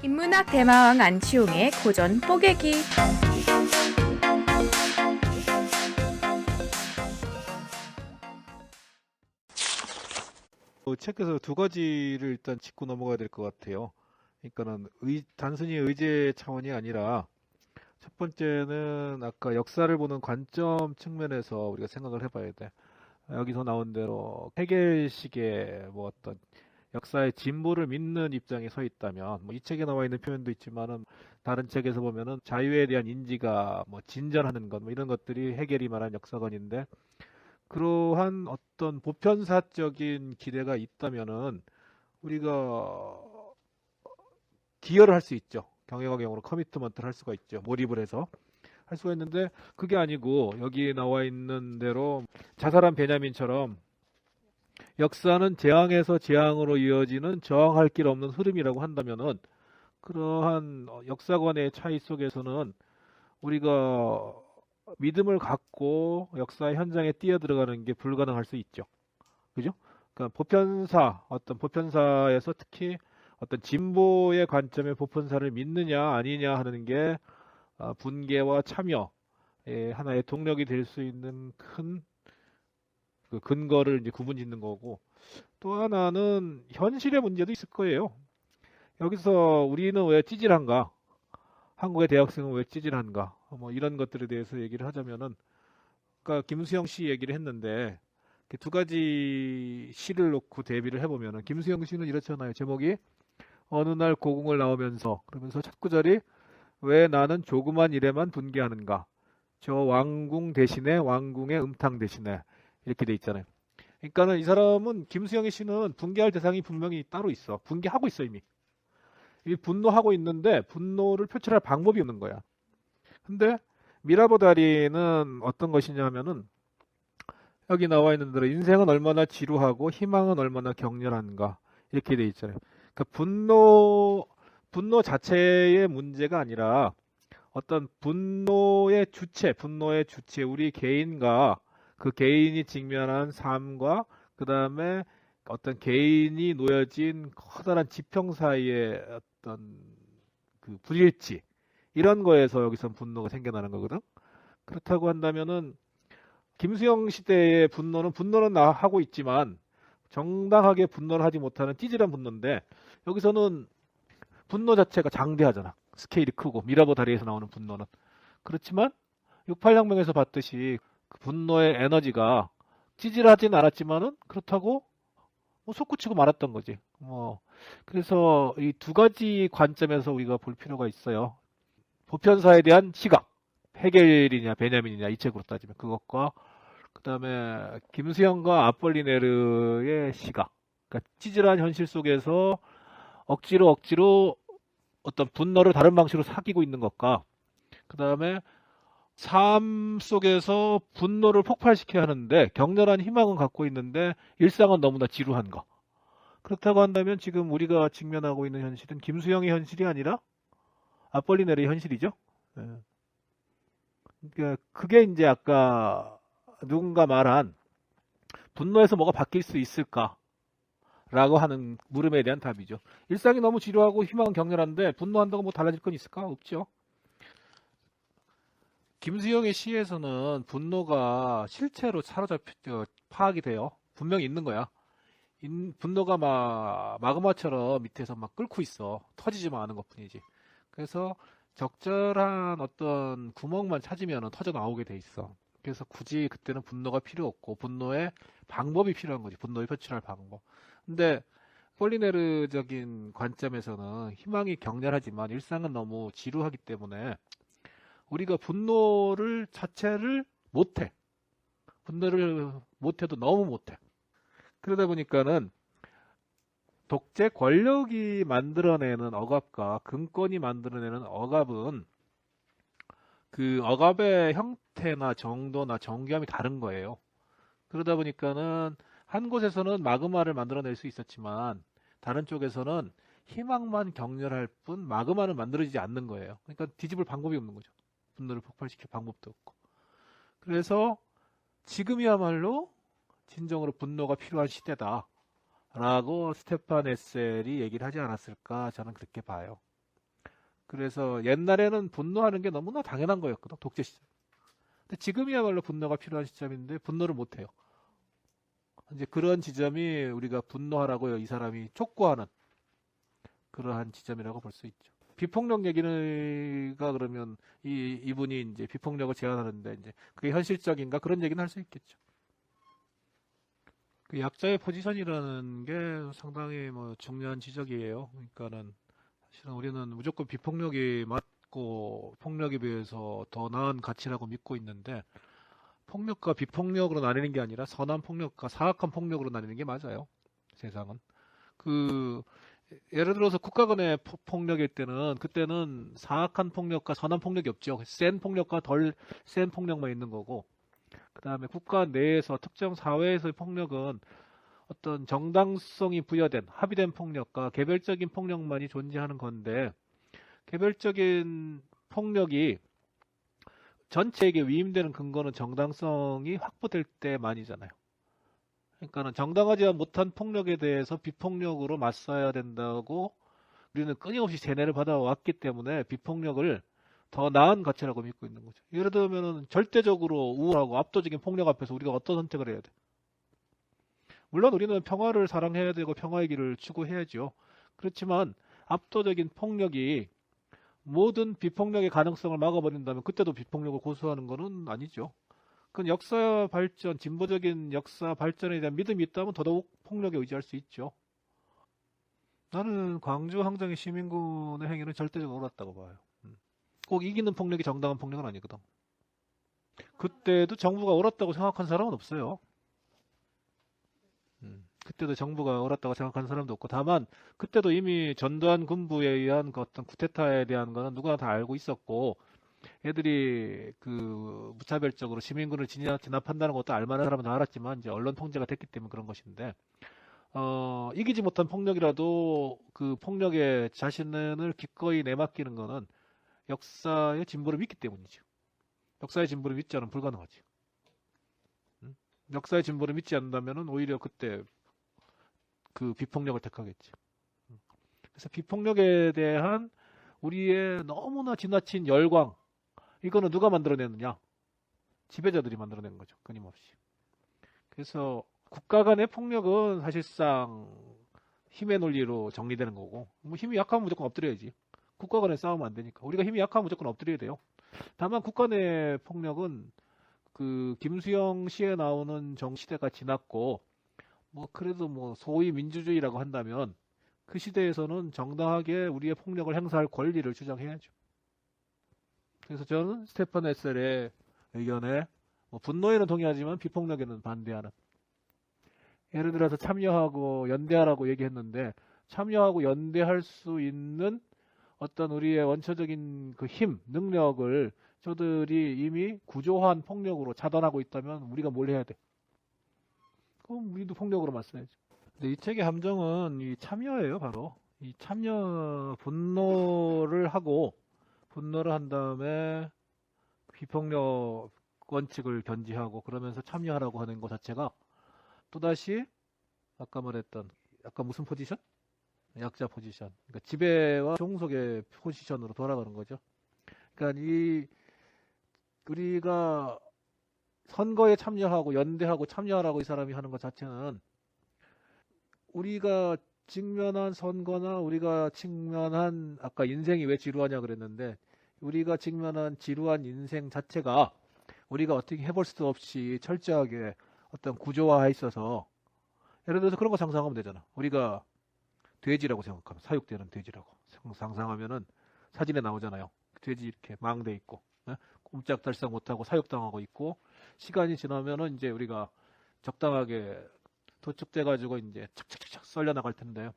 인문학 대마왕 안치홍의 고전 뽀개기. 책에서 두 가지를 일단 짚고 넘어가야 될 것 같아요. 그러니까는 단순히 의제 차원이 아니라 첫 번째는 아까 역사를 보는 관점 측면에서 우리가 생각을 해봐야 돼. 여기서 나온 대로 해겔식의 뭐 어떤 역사의 진보를 믿는 입장에 서 있다면, 뭐 이 책에 나와 있는 표현도 있지만은 다른 책에서 보면은 자유에 대한 인지가 뭐 진전하는 것, 뭐 이런 것들이 해겔이 말한 역사관인데, 그러한 어떤 보편사적인 기대가 있다면은 우리가 기여를 할 수 있죠. 경영학용으로 커미트먼트를 할 수가 있죠. 몰입을 해서 할 수가 있는데, 그게 아니고 여기 나와 있는 대로 자살한 베냐민처럼 역사는 재앙에서 재앙으로 이어지는 저항할 길 없는 흐름이라고 한다면은, 그러한 역사관의 차이 속에서는 우리가 믿음을 갖고 역사의 현장에 뛰어들어가는 게 불가능할 수 있죠. 그죠? 그러니까 어떤 보편사에서 특히 어떤 진보의 관점의 보편사를 믿느냐 아니냐 하는 게 분개와 참여의 하나의 동력이 될 수 있는 큰 그 근거를 이제 구분 짓는 거고, 또 하나는 현실의 문제도 있을 거예요. 여기서 우리는 왜 찌질한가? 한국의 대학생은 왜 찌질한가? 뭐 이런 것들에 대해서 얘기를 하자면은, 아까 김수영 씨 얘기를 했는데, 이렇게 두 가지 시를 놓고 대비를 해보면은, 김수영 씨는 이렇잖아요. 제목이 어느 날 고궁을 나오면서, 그러면서 첫 구절이 왜 나는 조그만 일에만 분개하는가? 저 왕궁 대신에 왕궁의 음탕 대신에, 이렇게 돼 있잖아요. 그러니까는 이 사람은, 김수영의 시는 분개할 대상이 분명히 따로 있어. 분개하고 있어 이미. 이 분노하고 있는데 분노를 표출할 방법이 없는 거야. 근데 미라보다리는 어떤 것이냐 하면은, 여기 나와 있는 대로 인생은 얼마나 지루하고 희망은 얼마나 격렬한가, 이렇게 돼 있잖아요. 그러니까 분노 자체의 문제가 아니라 어떤 분노의 주체, 우리 개인과 그 개인이 직면한 삶과 그 다음에 어떤 개인이 놓여진 커다란 지평 사이의 어떤 그 불일치, 이런 거에서 여기서 분노가 생겨나는 거거든. 그렇다고 한다면은 김수영 시대의 분노는 나 하고 있지만 정당하게 분노를 하지 못하는 찌질한 분노인데, 여기서는 분노 자체가 장대하잖아. 스케일이 크고 미라보 다리에서 나오는 분노는. 그렇지만 68혁명에서 봤듯이 그 분노의 에너지가 찌질하진 않았지만은 그렇다고 뭐 솟구치고 말았던 거지. 그래서 이 두 가지 관점에서 우리가 볼 필요가 있어요. 보편사에 대한 시각, 헤겔이냐 베냐민이냐 이 책으로 따지면 그것과, 그다음에 김수영과 아폴리네르의 시각, 그러니까 찌질한 현실 속에서 억지로 어떤 분노를 다른 방식으로 사귀고 있는 것과, 그다음에 삶 속에서 분노를 폭발시켜야 하는데 격렬한 희망은 갖고 있는데 일상은 너무나 지루한 거. 그렇다고 한다면 지금 우리가 직면하고 있는 현실은 김수영의 현실이 아니라 아폴리네르의 현실이죠. 예. 그러니까 그게 이제 아까 누군가 말한 분노에서 뭐가 바뀔 수 있을까라고 하는 물음에 대한 답이죠. 일상이 너무 지루하고 희망은 격렬한데 분노한다고 뭐 달라질 건 있을까? 없죠. 김수영의 시에서는 분노가 실체로 파악이 돼요. 분명히 있는 거야. 분노가 막 마그마처럼 밑에서 막 끓고 있어. 터지지만 않은 것뿐이지. 그래서 적절한 어떤 구멍만 찾으면 터져 나오게 돼 있어. 그래서 굳이 그때는 분노가 필요 없고 분노의 방법이 필요한 거지. 분노를 표출할 방법. 근데 폴리네르적인 관점에서는 희망이 격렬하지만 일상은 너무 지루하기 때문에 우리가 분노를 자체를 못해. 분노를 못해도 너무 못해. 그러다 보니까는 독재 권력이 만들어내는 억압과 금권이 만들어내는 억압은 그 억압의 형태나 정도나 정교함이 다른 거예요. 그러다 보니까는 한 곳에서는 마그마를 만들어낼 수 있었지만 다른 쪽에서는 희망만 격렬할 뿐 마그마는 만들어지지 않는 거예요. 그러니까 뒤집을 방법이 없는 거죠. 분노를 폭발시킬 방법도 없고. 그래서 지금이야말로 진정으로 분노가 필요한 시대다 라고 스테판 에셀이 얘기를 하지 않았을까, 저는 그렇게 봐요. 그래서 옛날에는 분노하는 게 너무나 당연한 거였거든, 독재 시절. 근데 지금이야말로 분노가 필요한 시점인데 분노를 못 해요. 이제 그런 지점이 우리가 분노하라고요, 이 사람이 촉구하는 그러한 지점이라고 볼 수 있죠. 비폭력 얘기가 그러면 이분이 이제 비폭력을 제안하는데 이제 그게 현실적인가 그런 얘기는 할 수 있겠죠. 그 약자의 포지션이라는 게 상당히 뭐 중요한 지적이에요. 그러니까는 사실은 우리는 무조건 비폭력이 맞고 폭력에 비해서 더 나은 가치라고 믿고 있는데 폭력과 비폭력으로 나뉘는 게 아니라 선한 폭력과 사악한 폭력으로 나뉘는 게 맞아요. 세상은. 그 예를 들어서 국가 간의 폭력일 때는 그때는 사악한 폭력과 선한 폭력이 없죠. 센 폭력과 덜 센 폭력만 있는 거고 그다음에 국가 내에서 특정 사회에서의 폭력은 어떤 정당성이 부여된 합의된 폭력과 개별적인 폭력만이 존재하는 건데 개별적인 폭력이 전체에게 위임되는 근거는 정당성이 확보될 때만이잖아요. 그러니까는 정당하지 못한 폭력에 대해서 비폭력으로 맞서야 된다고 우리는 끊임없이 세뇌를 받아왔기 때문에 비폭력을 더 나은 가치라고 믿고 있는 거죠. 예를 들면은 절대적으로 우월하고 압도적인 폭력 앞에서 우리가 어떤 선택을 해야 돼? 물론 우리는 평화를 사랑해야 되고 평화의 길을 추구해야죠. 그렇지만 압도적인 폭력이 모든 비폭력의 가능성을 막아버린다면 그때도 비폭력을 고수하는 것은 아니죠. 그건 역사 발전, 진보적인 역사 발전에 대한 믿음이 있다면 더더욱 폭력에 의지할 수 있죠. 나는 광주 항쟁의 시민군의 행위는 절대적으로 옳았다고 봐요. 꼭 이기는 폭력이 정당한 폭력은 아니거든. 그때도 정부가 옳았다고 생각한 사람은 없어요. 그때도 정부가 옳았다고 생각하는 사람도 없고 다만 그때도 이미 전두환 군부에 의한 그 어떤 쿠데타에 대한 거는 누구나 다 알고 있었고 애들이 그 무차별적으로 시민군을 진압한다는 것도 알만한 사람은 다 알았지만 이제 언론 통제가 됐기 때문에 그런 것인데 이기지 못한 폭력이라도 그 폭력에 자신을 기꺼이 내맡기는 거는 역사의 진보를 믿기 때문이죠. 역사의 진보를 믿지 않으면 불가능하지. 역사의 진보를 믿지 않는다면은 오히려 그때 그 비폭력을 택하겠지. 그래서 비폭력에 대한 우리의 너무나 지나친 열광, 이거는 누가 만들어내느냐? 지배자들이 만들어낸 거죠. 끊임없이. 그래서 국가 간의 폭력은 사실상 힘의 논리로 정리되는 거고, 뭐 힘이 약하면 무조건 엎드려야지. 국가 간에 싸우면 안 되니까. 우리가 힘이 약하면 무조건 엎드려야 돼요. 다만 국가 내 폭력은 그 김수영 시에 나오는 정시대가 지났고, 뭐 그래도 뭐 소위 민주주의라고 한다면 그 시대에서는 정당하게 우리의 폭력을 행사할 권리를 주장해야죠. 그래서 저는 스테판 에셀의 의견에 뭐 분노에는 동의하지만 비폭력에는 반대하는. 예를 들어서 참여하고 연대하라고 얘기했는데 참여하고 연대할 수 있는 어떤 우리의 원초적인 그 힘, 능력을 저들이 이미 구조화한 폭력으로 차단하고 있다면 우리가 뭘 해야 돼? 그럼 우리도 폭력으로 맞서야죠. 근데 이 책의 함정은 이 참여예요, 바로. 이 참여, 분노를 한 다음에 비폭력 원칙을 견지하고 그러면서 참여하라고 하는 것 자체가 또다시 아까 말했던 약간 무슨 포지션? 약자 포지션. 그러니까 지배와 종속의 포지션으로 돌아가는 거죠. 그러니까 우리가 선거에 참여하고 연대하고 참여하라고 이 사람이 하는 것 자체는 우리가 직면한 선거나 우리가 직면한 아까 인생이 왜 지루하냐 그랬는데 우리가 직면한 지루한 인생 자체가 우리가 어떻게 해볼 수도 없이 철저하게 어떤 구조화에 있어서 예를 들어서 그런 거 상상하면 되잖아. 우리가 돼지라고 생각하면 사육되는 돼지라고 상상하면은 사진에 나오잖아요. 돼지 이렇게 망돼 있고 꼼짝달싹 못하고 사육당하고 있고 시간이 지나면은 이제 우리가 적당하게 도축돼 가지고 이제 착착착 썰려 나갈 텐데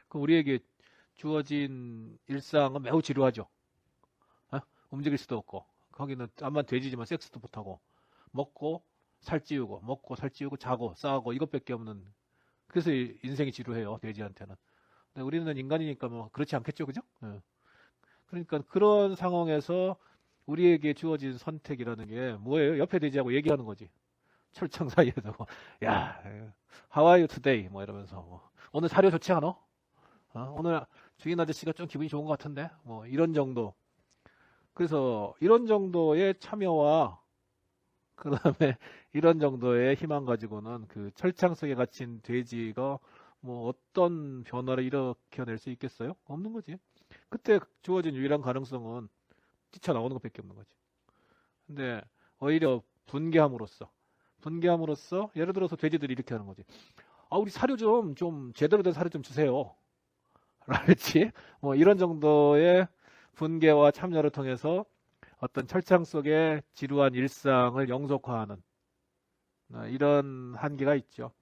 그 우리에게 주어진 일상은 매우 지루하죠. 움직일 수도 없고 거기는 암만 돼지지만 섹스도 못하고 먹고 살 찌우고 자고 싸고 이것밖에 없는 그래서 인생이 지루해요 돼지한테는. 근데 우리는 인간이니까 뭐 그렇지 않겠죠, 그죠? 그러니까 그런 상황에서 우리에게 주어진 선택이라는 게 뭐예요? 옆에 돼지하고 얘기하는 거지. 철창 사이에서 야, how are you today? 뭐 이러면서 오늘 사료 좋지 않아? 오늘 주인 아저씨가 좀 기분이 좋은 것 같은데 뭐 이런 정도. 그래서 이런 정도의 참여와 그다음에 이런 정도의 희망 가지고는 그 철창 속에 갇힌 돼지가 뭐 어떤 변화를 일으켜낼 수 있겠어요? 없는 거지. 그때 주어진 유일한 가능성은 뛰쳐나오는 것밖에 없는 거지. 근데 오히려 분개함으로써 예를 들어서 돼지들이 이렇게 하는 거지. 아, 우리 사료 좀 제대로 된 사료 좀 주세요. 라든지 뭐 이런 정도의 분개와 참여를 통해서 어떤 철창 속의 지루한 일상을 영속화하는 이런 한계가 있죠.